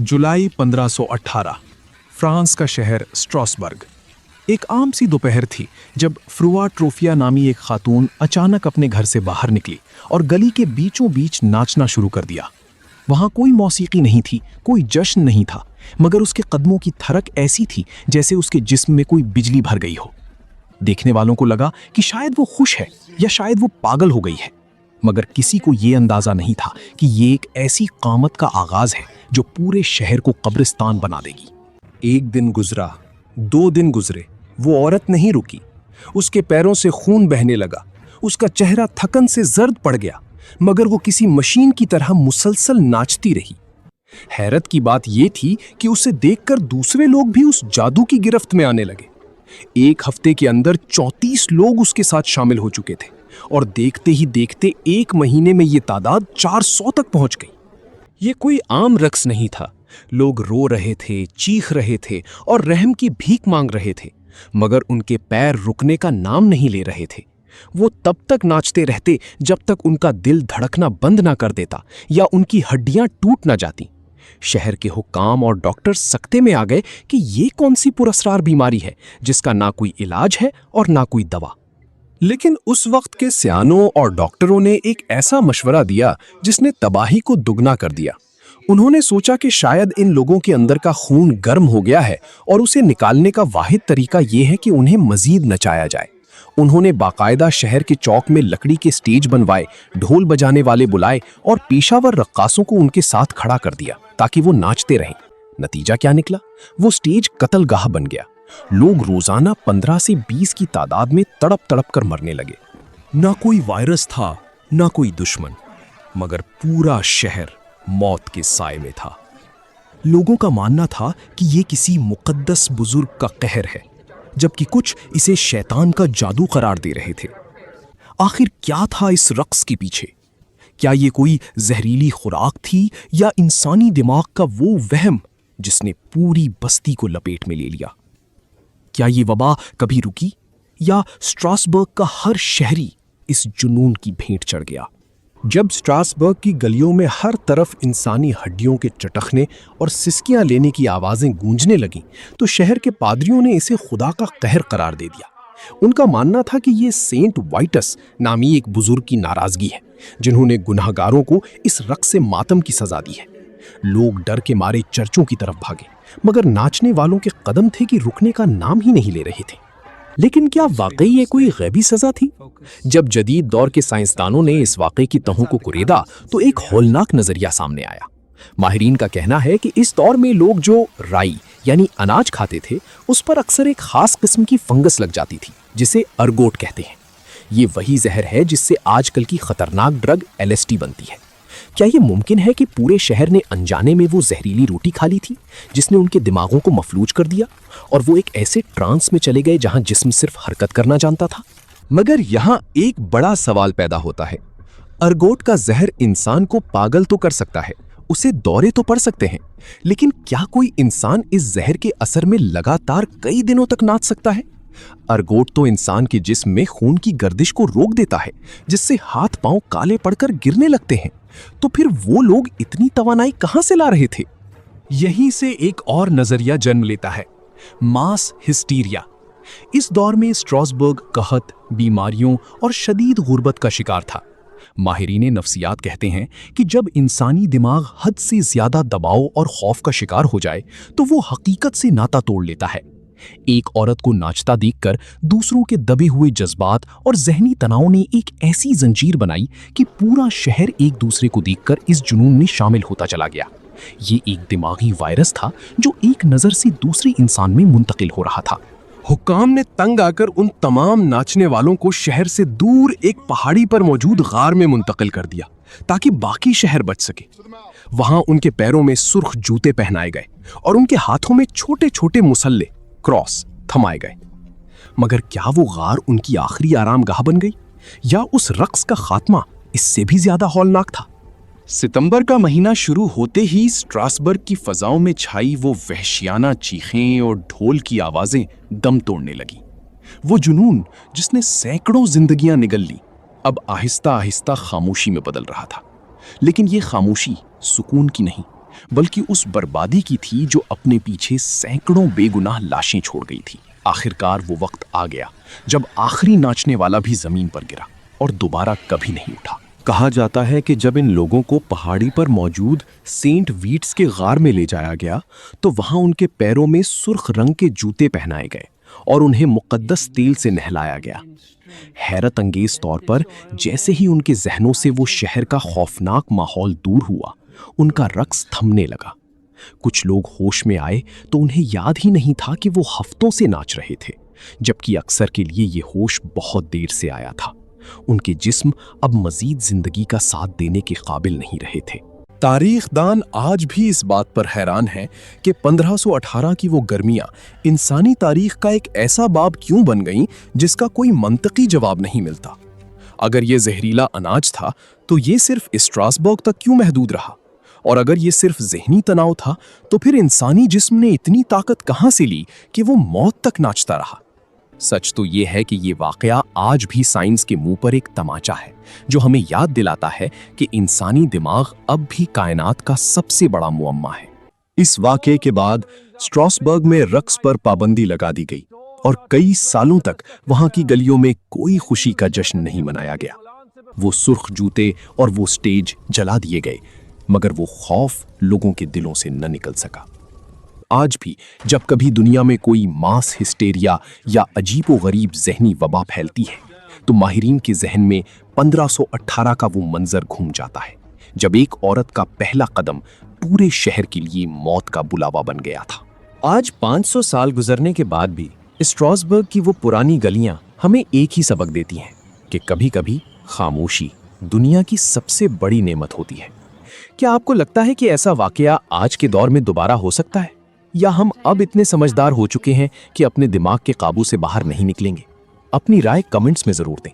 जुलाई 1518 France का शहर Strasbourg. एक आम सी दोपहर थी जब फ्रुआ ट्रोफिया नामी एक खातून अचानक अपने घर से बाहर निकली और गली के बीचों बीच नाचना शुरू कर दिया। वहां कोई मौसीकी नहीं थी, कोई जश्न नहीं था, मगर उसके कदमों की थरक ऐसी थी जैसे उसके जिस्म में कोई बिजली भर गई हो। देखने वालों को लगा कि शायद वो खुश है या शायद वो पागल हो गई है, मगर किसी को ये अंदाजा नहीं था कि ये एक ऐसी कामत का आगाज है जो पूरे शहर को कब्रिस्तान बना देगी। एक दिन गुजरा, 2 दिन गुजरे, वो औरत नहीं रुकी। उसके पैरों से खून बहने लगा, उसका चेहरा थकन से जर्द पड़ गया, मगर वो किसी मशीन की तरह मुसलसल नाचती रही। हैरत की बात यह थी कि उसे देखकर दूसरे लोग भी उस जादू की गिरफ्त में आने लगे। एक हफ्ते के अंदर 34 लोग उसके साथ शामिल हो चुके थे और देखते ही देखते 1 महीने में ये तादाद 400 तक पहुंच गई। ये कोई आम रक्स नहीं था। लोग रो रहे थे, चीख रहे थे और रहम की भीख मांग रहे थे, मगर उनके पैर रुकने का नाम नहीं ले रहे थे। वो तब तक नाचते रहते जब तक उनका दिल धड़कना बंद ना कर देता या उनकी हड्डियां टूट ना जाती। शहर के हुक्काम और डॉक्टर सकते में आ गए कि ये कौन सी पुरस्कार बीमारी है जिसका ना कोई इलाज है और ना कोई दवा। लेकिन उस वक्त के सियानों और डॉक्टरों ने एक ऐसा मशवरा दिया जिसने तबाही को दुगना कर दिया। उन्होंने सोचा कि शायद इन लोगों के अंदर का खून गर्म हो गया है और उसे निकालने का वाहिद तरीका यह है कि उन्हें मजीद नचाया जाए। उन्होंने बाकायदा शहर के चौक में लकड़ी के स्टेज बनवाए, ढोल बजाने वाले बुलाए और पेशावर रक्कासों को उनके साथ खड़ा कर दिया ताकि वो नाचते रहें। नतीजा क्या निकला? वो स्टेज कत्लगाह बन गया। लोग रोजाना 15 से 20 की तादाद में तड़प तड़प कर मरने लगे। ना कोई वायरस था, ना कोई दुश्मन, मगर पूरा शहर मौत के साए में था। लोगों का मानना था कि ये किसी मुकद्दस बुजुर्ग का कहर है, जबकि कुछ इसे शैतान का जादू करार दे रहे थे। आखिर क्या था इस रक्स के पीछे? क्या ये कोई जहरीली खुराक थी या इंसानी दिमाग का वो वहम जिसने पूरी बस्ती को लपेट में ले लिया? क्या ये वबा कभी रुकी या स्ट्रासबर्ग का हर शहरी इस जुनून की भेंट चढ़ गया? जब स्ट्रासबर्ग की गलियों में हर तरफ इंसानी हड्डियों के चटखने और सिसकियां लेने की आवाजें गूंजने लगीं, तो शहर के पादरियों ने इसे खुदा का कहर करार दे दिया। उनका मानना था कि ये सेंट वाइटस नामी एक बुजुर्ग की नाराजगी है, जिन्होंने गुनाहगारों को इस रक्स से मातम की सजा दी है। लोग डर के मारे चर्चों की तरफ भागे, मगर नाचने वालों के कदम थे कि रुकने का नाम ही नहीं ले रहे थे। लेकिन क्या वाकई ये कोई गैबी सजा थी? जब जदीद दौर के साइंसदानों ने इस वाकये की तहों को कुरेदा तो एक हौलनाक नजरिया सामने आया। माहिरीन का कहना है कि इस दौर में लोग जो राई यानी अनाज खाते थे, उस पर अक्सर एक खास किस्म की फंगस लग जाती थी जिसे अर्गोट कहते हैं। ये वही जहर है जिससे आजकल की खतरनाक ड्रग LSD बनती है। क्या ये मुमकिन है कि पूरे शहर ने अनजाने में वो जहरीली रोटी खा ली थी जिसने उनके दिमागों को मफलूज कर दिया और वो एक ऐसे ट्रांस में चले गए जहां जिस्म सिर्फ हरकत करना जानता था? मगर यहाँ एक बड़ा सवाल पैदा होता है। अर्गोट का जहर इंसान को पागल तो कर सकता है, उसे दौरे तो पड़ सकते हैं, लेकिन क्या कोई इंसान इस जहर के असर में लगातार कई दिनों तक नाच सकता है? अर्गोट तो इंसान के जिस्म में खून की गर्दिश को रोक देता है, जिससे हाथ पांव काले पड़कर गिरने लगते हैं। तो फिर वो लोग इतनी तवानाई कहां से ला रहे थे? यहीं से एक और नजरिया जन्म लेता है, मास हिस्टीरिया। इस दौर में स्ट्रासबर्ग कहत, बीमारियों और शदीद गुर्बत का शिकार था। माहिरीन नफ्सियात कहते हैं कि जब इंसानी दिमाग हद से ज्यादा दबाव और खौफ का शिकार हो जाए तो वो हकीकत से नाता तोड़ लेता है। एक औरत को नाचता देखकर दूसरों के दबे हुए जज्बात और जहनी तनाव ने एक ऐसी जंजीर बनाई कि पूरा शहर एक दूसरे को देखकर इस जुनून में शामिल होता चला गया। ये एक दिमागी वायरस था जो एक नजर से दूसरे इंसान में मुंतकिल हो रहा था। हुक्काम ने तंग आकर उन तमाम नाचने वालों को शहर से दूर एक पहाड़ी पर मौजूद गार में मुंतकिल कर दिया ताकि बाकी शहर बच सके। वहां उनके पैरों में सुर्ख जूते पहनाए गए और उनके हाथों में छोटे छोटे मुसल्ले क्रॉस थमाए गए। मगर क्या वो गार उनकी आखिरी आरामगाह बन गई या उस रक्स का खात्मा इससे भी ज्यादा हौलनाक था? सितंबर का महीना शुरू होते ही स्ट्रासबर्ग की फजाओं में छाई वो वहशियाना चीखें और ढोल की आवाजें दम तोड़ने लगी। वो जुनून जिसने सैकड़ों जिंदगियां निगल ली, अब आहिस्ता आहिस्ता खामोशी में बदल रहा था। लेकिन ये खामोशी सुकून की नहीं, बल्कि उस बर्बादी की थी जो अपने पीछे सैकड़ों बेगुनाह लाशें छोड़ गई थी। आखिरकार वो वक्त आ गया जब आखिरी नाचने वाला भी जमीन पर गिरा और दोबारा कभी नहीं उठा। कहा जाता है कि जब इन लोगों को पहाड़ी पर मौजूद सेंट वीट्स के गार में ले जाया गया तो वहां उनके पैरों में सुर्ख रंग के जूते पहनाए गए और उन्हें मुकद्दस तेल से नहलाया गया। हैरत अंगेज तौर पर जैसे ही उनके जहनों से वो शहर का खौफनाक माहौल दूर हुआ, उनका रक्स थमने लगा। कुछ लोग होश में आए तो उन्हें याद ही नहीं था कि वो हफ्तों से नाच रहे थे, जबकि अक्सर के लिए ये होश बहुत देर से आया था। उनके जिस्म अब मजीद जिंदगी का साथ देने के काबिल नहीं रहे थे। तारीखदान आज भी इस बात पर हैरान हैं कि 1518 की वो गर्मियां इंसानी तारीख का एक ऐसा बाब क्यों बन गईं जिसका कोई मंतकी जवाब नहीं मिलता। अगर ये जहरीला अनाज था तो ये सिर्फ स्ट्रासबर्ग तक क्यों महदूद रहा, और अगर ये सिर्फ जहनी तनाव था तो फिर इंसानी जिस्म ने इतनी ताकत कहां से ली कि वो मौत तक नाचता रहा। सच तो ये है कि ये वाकया आज भी साइंस के मुंह पर एक तमाचा है जो हमें याद दिलाता है कि इंसानी दिमाग अब भी कायनात का सबसे बड़ा मुअम्मा है। इस वाकये के बाद स्ट्रासबर्ग में रक्स पर पाबंदी लगा दी गई और कई सालों तक वहां की गलियों में कोई खुशी का जश्न नहीं मनाया गया। वो सुर्ख जूते और वो स्टेज जला दिए गए, मगर वो खौफ लोगों के दिलों से न निकल सका। आज भी जब कभी दुनिया में कोई मास हिस्टेरिया या अजीबोगरीब जहनी वबा फैलती है तो माहिरीन के जहन में 1518 का वो मंजर घूम जाता है जब एक औरत का पहला कदम पूरे शहर के लिए मौत का बुलावा बन गया था। आज 500 साल गुजरने के बाद भी स्ट्रासबर्ग की वो पुरानी गलियां हमें एक ही सबक देती हैं कि कभी-कभी खामोशी दुनिया की सबसे बड़ी नेमत होती है। क्या आपको लगता है कि ऐसा वाकया आज के दौर में दोबारा हो सकता है, या हम अब इतने समझदार हो चुके हैं कि अपने दिमाग के काबू से बाहर नहीं निकलेंगे? अपनी राय कमेंट्स में जरूर दें।